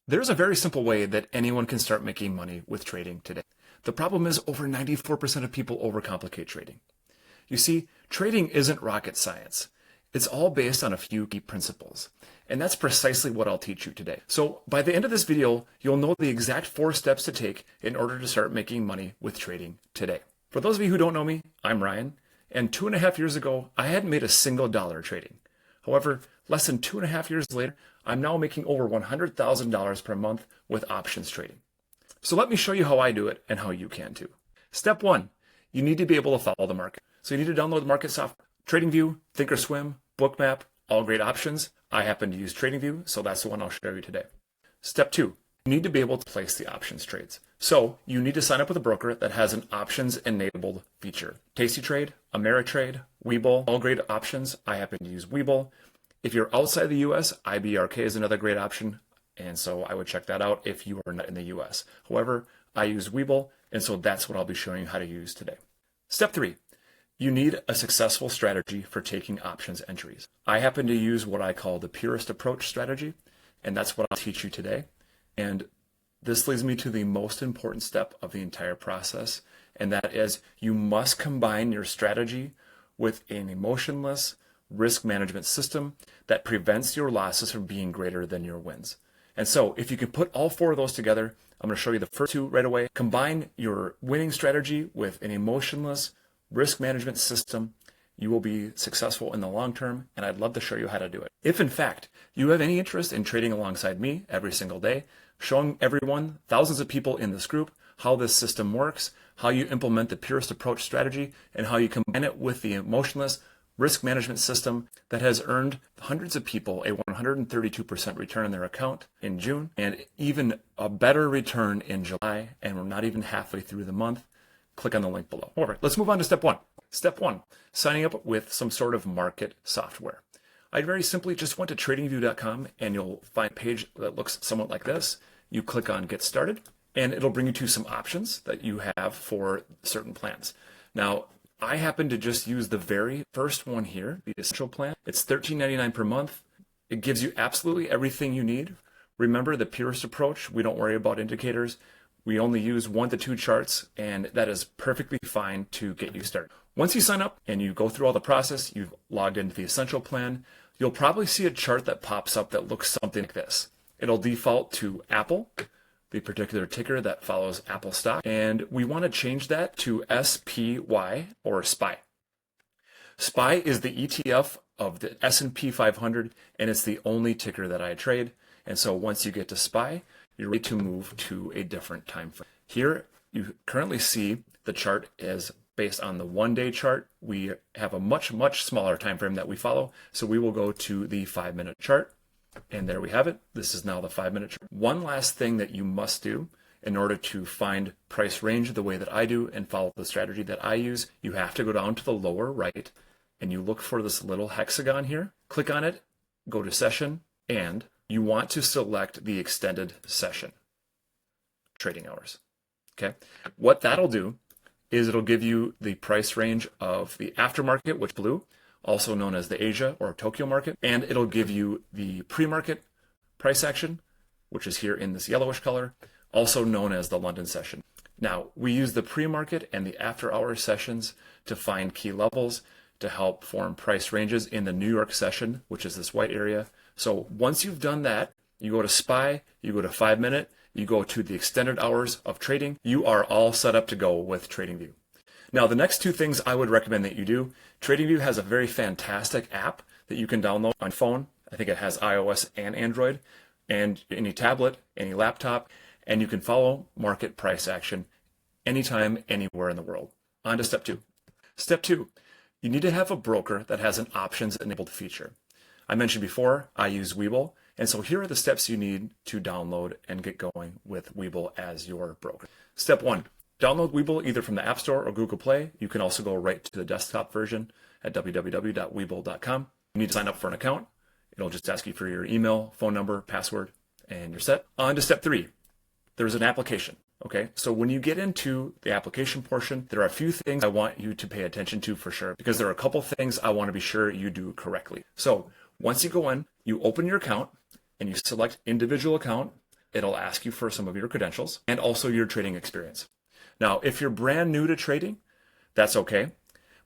There's a very simple way that anyone can start making money with trading today. The problem is over 94% of people overcomplicate trading. You see, trading isn't rocket science. It's all based on a few key principles. And that's precisely what I'll teach you today. So by the end of this video, you'll know the exact 4 steps to take in order to start making money with trading today. For those of you who don't know me, I'm Ryan, and 2.5 years ago, I hadn't made a single dollar trading. However, less than 2.5 years later, I'm now making over $100,000 per month with options trading. So let me show you how I do it and how you can too. Step 1, you need to be able to follow the market. So you need to download market software. TradingView, Thinkorswim, Bookmap, all great options. I happen to use TradingView, so that's the one I'll show you today. Step 2, you need to be able to place the options trades. So you need to sign up with a broker that has an options enabled feature. tastytrade, Ameritrade, Webull, all great options. I happen to use Webull. If you're outside the US, IBRK is another great option, and so I would check that out if you are not in the US. However, I use Webull, and so that's what I'll be showing you how to use today. Step 3, you need a successful strategy for taking options entries. I happen to use what I call the purest approach strategy, and that's what I'll teach you today. And this leads me to the most important step of the entire process, and that is you must combine your strategy with an emotionless risk management system that prevents your losses from being greater than your wins. And so if you can put all 4 of those together, I'm going to show you the first 2 right away. Combine your winning strategy with an emotionless risk management system. You will be successful in the long term, and I'd love to show you how to do it. If in fact you have any interest in trading alongside me every single day, showing everyone, thousands of people in this group, how this system works, how you implement the purest approach strategy, and how you combine it with the emotionless risk management system that has earned hundreds of people a 132% return on their account in June, and even a better return in July, and we're not even halfway through the month, click on the link below. All right, let's move on to step 1. Step 1, signing up with some sort of market software. I very simply just went to tradingview.com and you'll find a page that looks somewhat like this. You click on Get Started, and it'll bring you to some options that you have for certain plans. Now, I happen to just use the very first one here, the Essential Plan. It's $13.99 per month. It gives you absolutely everything you need. Remember the purest approach. We don't worry about indicators. We only use 1 to 2 charts, and that is perfectly fine to get you started. Once you sign up and you go through all the process, you've logged into the Essential Plan, you'll probably see a chart that pops up that looks something like this. It'll default to Apple, the particular ticker that follows Apple stock, and we want to change that to SPY or SPY. SPY is the ETF of the S&P 500, and it's the only ticker that I trade. And so once you get to SPY, you're ready to move to a different time frame. Here you currently see the chart is based on the 1-day chart. We have a much smaller time frame that we follow, so we will go to the 5-minute chart. And there we have it. This is now the 5-minute chart. One last thing that you must do in order to find price range the way that I do and follow the strategy that I use, you have to go down to the lower right and you look for this little hexagon here. Click on it, go to session, and you want to select the extended session trading hours. Okay. What that'll do is it'll give you the price range of the aftermarket, which blue, also known as the Asia or Tokyo market, and it'll give you the pre-market price action, which is here in this yellowish color, also known as the London session. Now, we use the pre-market and the after-hour sessions to find key levels to help form price ranges in the New York session, which is this white area. So once you've done that, you go to SPY, you go to 5-minute, you go to the extended hours of trading, you are all set up to go with TradingView. Now, the next 2 things I would recommend that you do, TradingView has a very fantastic app that you can download on phone. I think it has iOS and Android, and any tablet, any laptop, and you can follow market price action anytime, anywhere in the world. On to step 2. Step 2, you need to have a broker that has an options enabled feature. I mentioned before, I use Webull, and so here are the steps you need to download and get going with Webull as your broker. Step 1. Download Webull either from the App Store or Google Play. You can also go right to the desktop version at www.webull.com. You need to sign up for an account. It'll just ask you for your email, phone number, password, and you're set. On to step 3. There's an application. Okay, so when you get into the application portion, there are a few things I want you to pay attention to for sure, because there are a couple things I want to be sure you do correctly. So once you go in, you open your account and you select individual account, it'll ask you for some of your credentials and also your trading experience. Now, if you're brand new to trading, that's okay.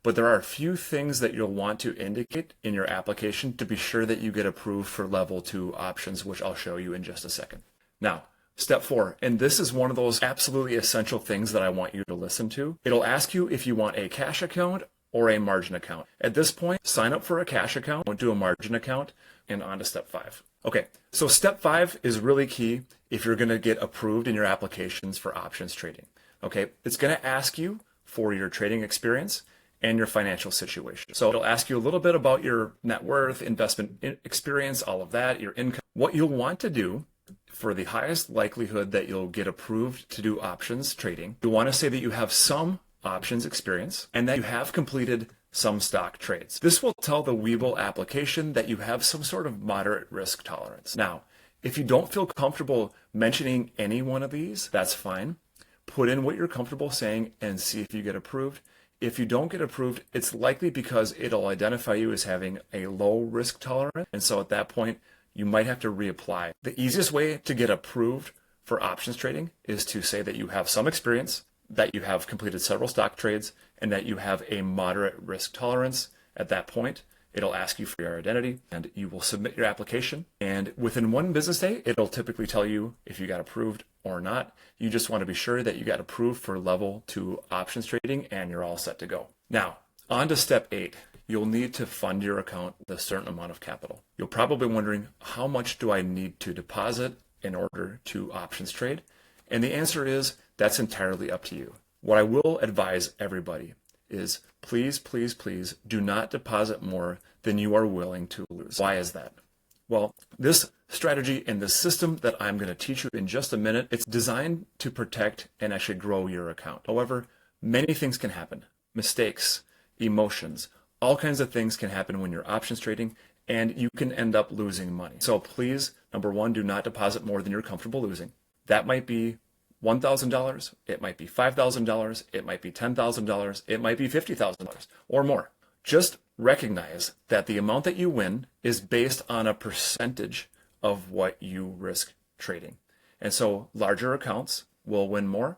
But there are a few things that you'll want to indicate in your application to be sure that you get approved for level 2 options, which I'll show you in just a second. Now, step 4, and this is one of those absolutely essential things that I want you to listen to. It'll ask you if you want a cash account or a margin account. At this point, sign up for a cash account, don't do a margin account, and on to step 5. Okay, so step 5 is really key if you're going to get approved in your applications for options trading. Okay, it's going to ask you for your trading experience and your financial situation. So it'll ask you a little bit about your net worth, investment experience, all of that, your income. What you'll want to do for the highest likelihood that you'll get approved to do options trading, you want to say that you have some options experience and that you have completed some stock trades. This will tell the Webull application that you have some sort of moderate risk tolerance. Now, if you don't feel comfortable mentioning any one of these, that's fine. Put in what you're comfortable saying and see if you get approved. If you don't get approved, it's likely because it'll identify you as having a low risk tolerance. And so at that point, you might have to reapply. The easiest way to get approved for options trading is to say that you have some experience, that you have completed several stock trades, and that you have a moderate risk tolerance. At that point, it'll ask you for your identity and you will submit your application. And within 1 business day, it'll typically tell you if you got approved or not. You just want to be sure that you got approved for level 2 options trading and you're all set to go. Now, on to step 8. You'll need to fund your account with a certain amount of capital. You're probably wondering, how much do I need to deposit in order to options trade? And the answer is, that's entirely up to you. What I will advise everybody is please, please, please do not deposit more than you are willing to lose. Why is that? Well, this strategy and the system that I'm going to teach you in just a minute, it's designed to protect and actually grow your account. However, many things can happen. Mistakes, emotions, all kinds of things can happen when you're options trading, and you can end up losing money. So please, number 1, do not deposit more than you're comfortable losing. That might be $1,000, it might be $5,000, it might be $10,000, it might be $50,000 or more. Just recognize that the amount that you win is based on a percentage of what you risk trading. And so larger accounts will win more.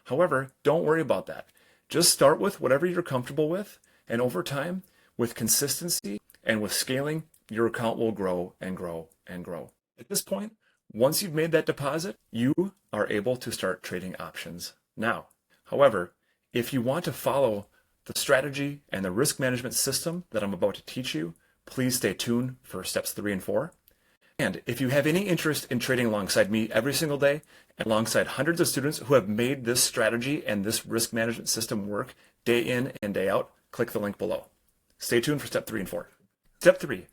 However, don't worry about that. Just start with whatever you're comfortable with, and over time, with consistency and with scaling, your account will grow and grow and grow. At this point, once you've made that deposit, you are able to start trading options now. However, if you want to follow the strategy and the risk management system that I'm about to teach you, please stay tuned for steps 3 and 4. And if you have any interest in trading alongside me every single day, and alongside hundreds of students who have made this strategy and this risk management system work day in and day out, click the link below. Stay tuned for step 3 and 4. Step 3.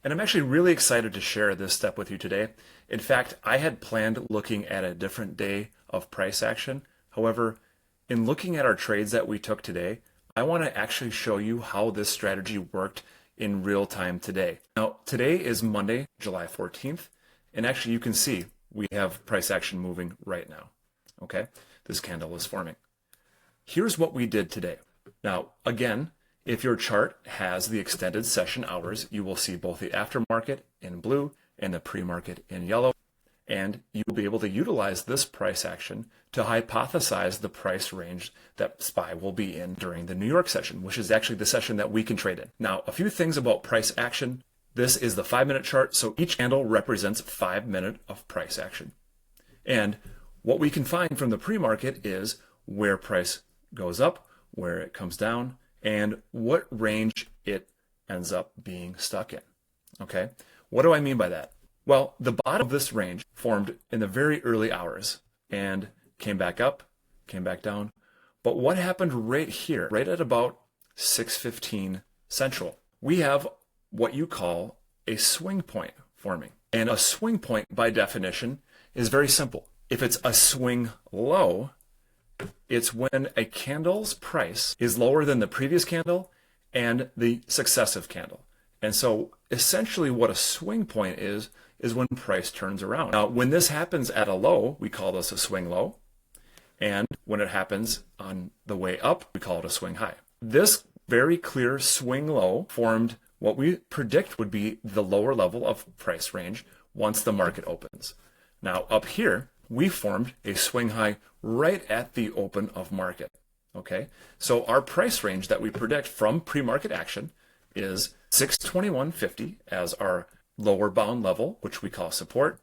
And I'm actually really excited to share this step with you today. In fact, I had planned looking at a different day of price action. However, in looking at our trades that we took today, I want to actually show you how this strategy worked in real time today. Now, today is Monday, July 14th, and actually you can see we have price action moving right now. Okay, this candle is forming. Here's what we did today. Now, again, if your chart has the extended session hours, you will see both the aftermarket in blue and the pre-market in yellow. And you'll be able to utilize this price action to hypothesize the price range that SPY will be in during the New York session, which is actually the session that we can trade in. Now, a few things about price action. This is the 5-minute chart, so each candle represents 5 minutes of price action. And what we can find from the pre-market is where price goes up, where it comes down, and what range it ends up being stuck in. Okay, what do I mean by that? Well, the bottom of this range formed in the very early hours and came back up, came back down. But what happened right here, right at about 6:15 Central? We have what you call a swing point forming. And a swing point, by definition, is very simple. If it's a swing low, it's when a candle's price is lower than the previous candle and the successive candle. And so essentially what a swing point is when price turns around. Now, when this happens at a low, we call this a swing low. And when it happens on the way up, we call it a swing high. This very clear swing low formed what we predict would be the lower level of price range once the market opens. Now up here, we formed a swing high right at the open of market. Okay, so our price range that we predict from pre-market action is 621.50 as our lower bound level, which we call support,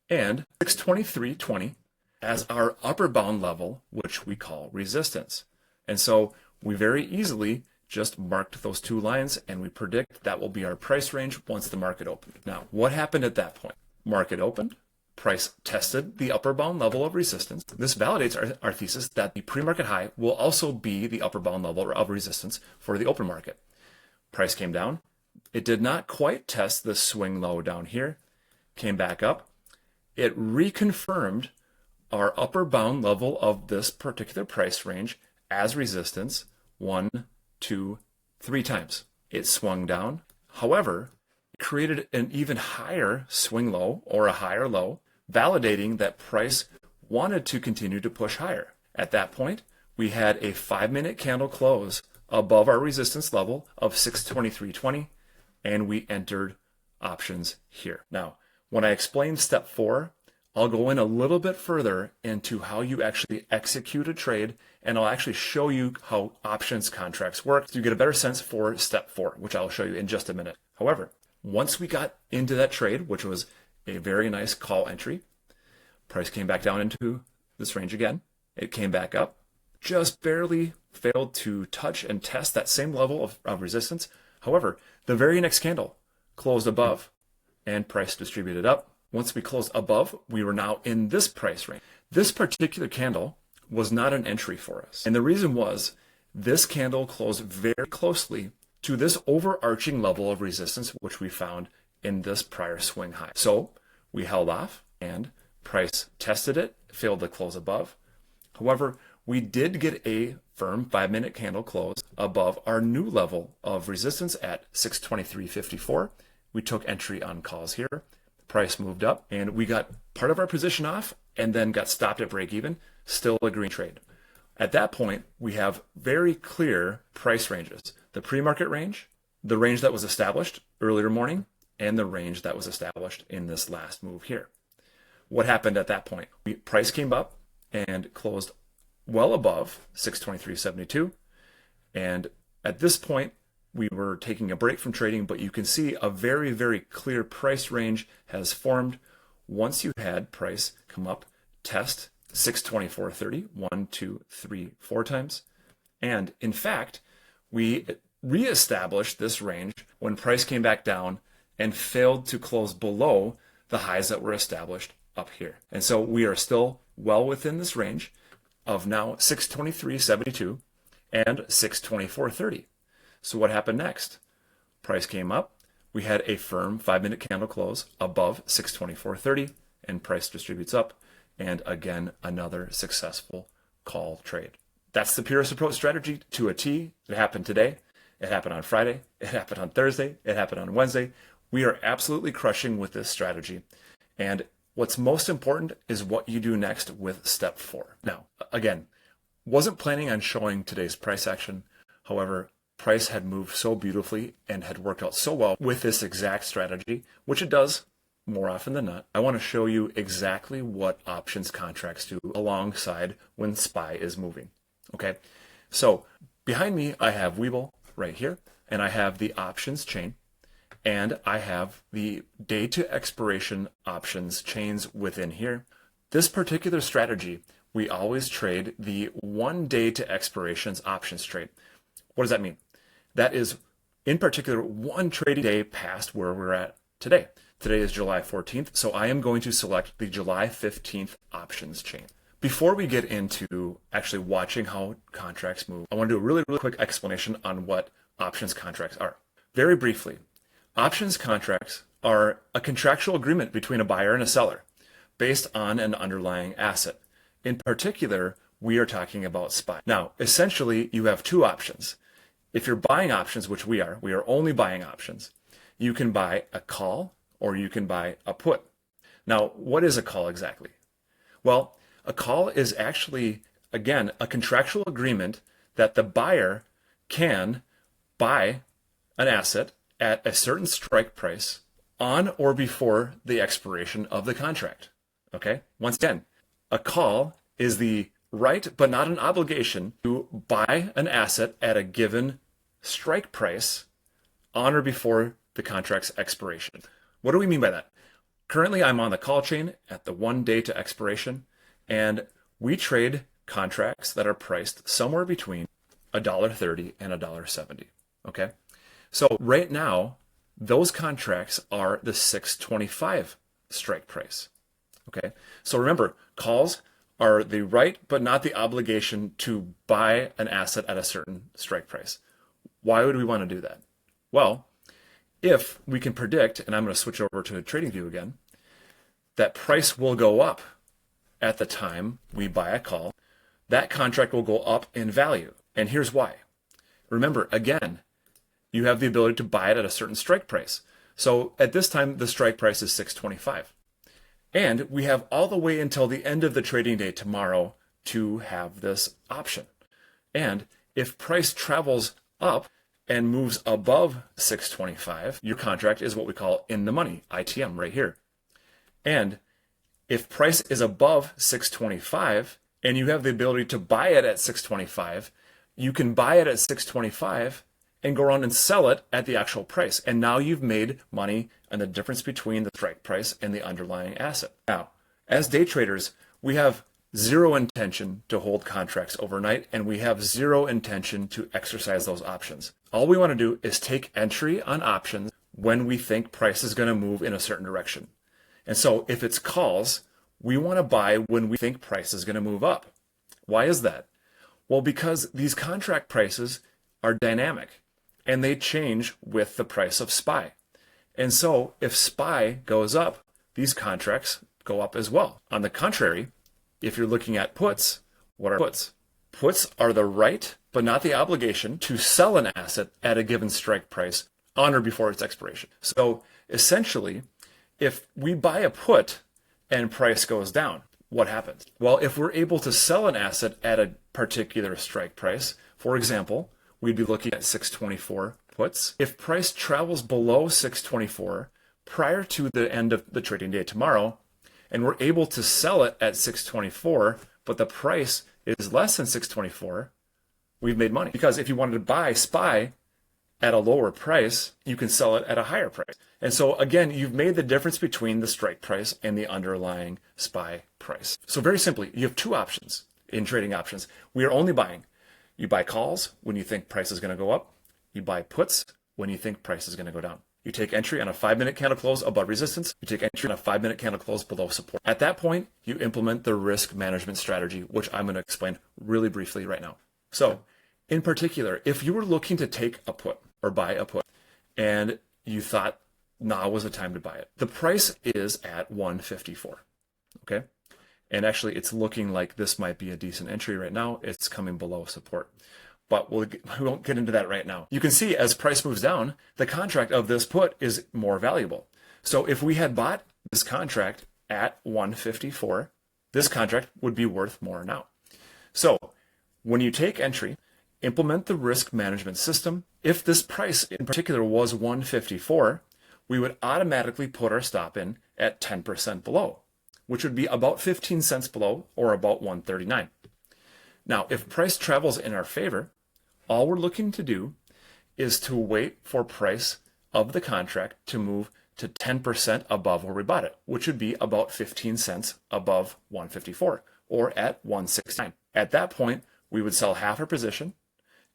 and 623.20 as our upper bound level, which we call resistance. And so we very easily just marked those two lines, and we predict that will be our price range once the market opened. Now, what happened at that point? Market opened, price tested the upper bound level of resistance. This validates our thesis that the pre-market high will also be the upper bound level of resistance for the open market. Price came down. It did not quite test the swing low down here, came back up. It reconfirmed our upper bound level of this particular price range as resistance 1, 2, 3 times. It swung down. However, it created an even higher swing low or a higher low, validating that price wanted to continue to push higher. At that point, we had a 5-minute candle close above our resistance level of 623.20, and we entered options here. Now, when I explain step 4, I'll go in a little bit further into how you actually execute a trade, and I'll actually show you how options contracts work so you get a better sense for step 4, which I'll show you in just a minute. However, once we got into that trade, which was a very nice call entry, price came back down into this range again. It came back up, just barely failed to touch and test that same level of resistance. However, the very next candle closed above and price distributed up. Once we closed above, we were now in this price range. This particular candle was not an entry for us. And the reason was this candle closed very closely to this overarching level of resistance, which we found in this prior swing high. So we held off and price tested it, failed to close above. However, we did get a firm 5-minute candle close above our new level of resistance at 623.54. We took entry on calls here. Price moved up and we got part of our position off and then got stopped at break even, still a green trade. At that point, we have very clear price ranges. The pre-market range, the range that was established earlier morning, and the range that was established in this last move here. What happened at that point? Price came up and closed well above 623.72. And at this point, we were taking a break from trading, but you can see a very, very clear price range has formed once you had price come up, test 624.30, 1, 2, 3, 4 times. And in fact, we reestablished this range when price came back down and failed to close below the highs that were established up here. And so we are still well within this range of now 623.72 and 624.30. So what happened next? Price came up. We had a firm 5-minute candle close above 624.30 and price distributes up. And again, another successful call trade. That's the purest approach strategy to a T. It happened today. It happened on Friday. It happened on Thursday. It happened on Wednesday. We are absolutely crushing with this strategy. And what's most important is what you do next with step 4. Now, again, wasn't planning on showing today's price action. However, price had moved so beautifully and had worked out so well with this exact strategy, which it does more often than not. I want to show you exactly what options contracts do alongside when SPY is moving. Okay, so behind me, I have Webull right here, and I have the options chain, and I have the day to expiration options chains within here. This particular strategy, we always trade the 1 day to expirations options trade. What does that mean? That is, in particular, one trading day past where we're at today. Today is July 14th, so I am going to select the July 15th options chain. Before we get into actually watching how contracts move, I want to do a really quick explanation on what options contracts are. Very briefly, options contracts are a contractual agreement between a buyer and a seller based on an underlying asset. In particular, we are talking about SPY. Now, essentially, you have two options. If you're buying options, which we are only buying options. You can buy a call or you can buy a put. Now, what is a call exactly? Well, a call is actually, again, a contractual agreement that the buyer can buy an asset at a certain strike price on or before the expiration of the contract. Okay? Once again, a call is the right but not an obligation to buy an asset at a given strike price on or before the contract's expiration. What do we mean by that? Currently, I'm on the call chain at the 1 day to expiration, and we trade contracts that are priced somewhere between $1.30 and $1.70. Okay? So right now, those contracts are the 625 strike price. Okay? So remember, calls are the right but not the obligation to buy an asset at a certain strike price. Why would we want to do that? Well, if we can predict, and I'm going to switch over to TradingView again, that price will go up at the time we buy a call, that contract will go up in value. And here's why. Remember, again, you have the ability to buy it at a certain strike price. So at this time, the strike price is 625. And we have all the way until the end of the trading day tomorrow to have this option. And if price travels up and moves above 625, your contract is what we call in the money, ITM right here. And if price is above 625 and you have the ability to buy it at 625, you can buy it at 625 and go around and sell it at the actual price. And now you've made money on the difference between the strike price and the underlying asset. Now, as day traders, we have zero intention to hold contracts overnight, and we have zero intention to exercise those options. All we want to do is take entry on options when we think price is going to move in a certain direction. And so if it's calls, we want to buy when we think price is going to move up. Why is that? Well, because these contract prices are dynamic and they change with the price of SPY. And so if SPY goes up, these contracts go up as well. On the contrary, if you're looking at puts, what are puts? Puts are the right, but not the obligation, to sell an asset at a given strike price on or before its expiration. So essentially, if we buy a put and price goes down, what happens? Well, if we're able to sell an asset at a particular strike price, for example, we'd be looking at 624 puts. If price travels below 624 prior to the end of the trading day tomorrow, and we're able to sell it at 624, but the price is less than 624, we've made money. Because if you wanted to buy SPY at a lower price, you can sell it at a higher price. And so again, you've made the difference between the strike price and the underlying SPY price. So very simply, you have two options in trading options. We are only buying. You buy calls when you think price is going to go up. You buy puts when you think price is going to go down. You take entry on a 5-minute candle close above resistance. You take entry on a 5-minute candle close below support. At that point, you implement the risk management strategy, which I'm going to explain really briefly right now. So in particular, if you were looking to take a put or buy a put and you thought now was the time to buy it, the price is at 154. Okay. And actually it's looking like this might be a decent entry right now. It's coming below support. But we won't get into that right now. You can see as price moves down, the contract of this put is more valuable. So if we had bought this contract at 154, this contract would be worth more now. So when you take entry, implement the risk management system. If this price in particular was 154, we would automatically put our stop in at 10% below, which would be about 15 cents below or about 139. Now, if price travels in our favor, all we're looking to do is to wait for price of the contract to move to 10% above where we bought it, which would be about 15 cents above 154 or at 169. At that point, we would sell half our position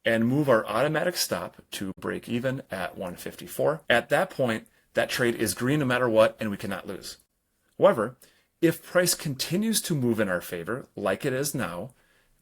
and move our automatic stop to break even at 154. At that point, that trade is green no matter what, and we cannot lose. However, if price continues to move in our favor, like it is now,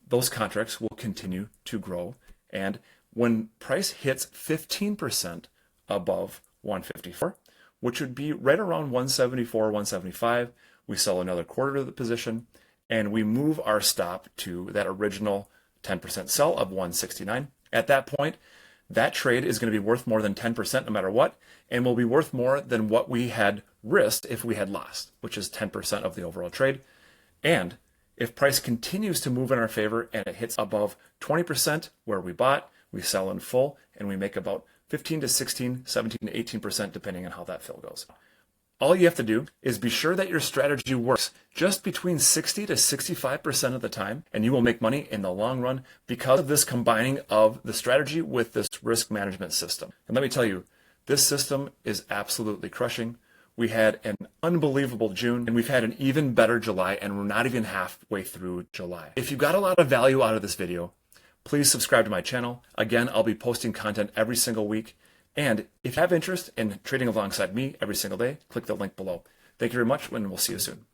those contracts will continue to grow. And when price hits 15% above 154, which would be right around 174, 175, we sell another quarter of the position and we move our stop to that original 10% sell of 169. At that point, that trade is going to be worth more than 10% no matter what, and will be worth more than what we had risked if we had lost, which is 10% of the overall trade. And if price continues to move in our favor and it hits above 20% where we bought, we sell in full and we make about 15 to 16, 17 to 18% depending on how that fill goes. All you have to do is be sure that your strategy works just between 60 to 65% of the time, and you will make money in the long run because of this combining of the strategy with this risk management system. And let me tell you, this system is absolutely crushing. We had an unbelievable June, and we've had an even better July, and we're not even halfway through July. If you got a lot of value out of this video, please subscribe to my channel. Again, I'll be posting content every single week. And if you have interest in trading alongside me every single day, click the link below. Thank you very much, and we'll see you soon.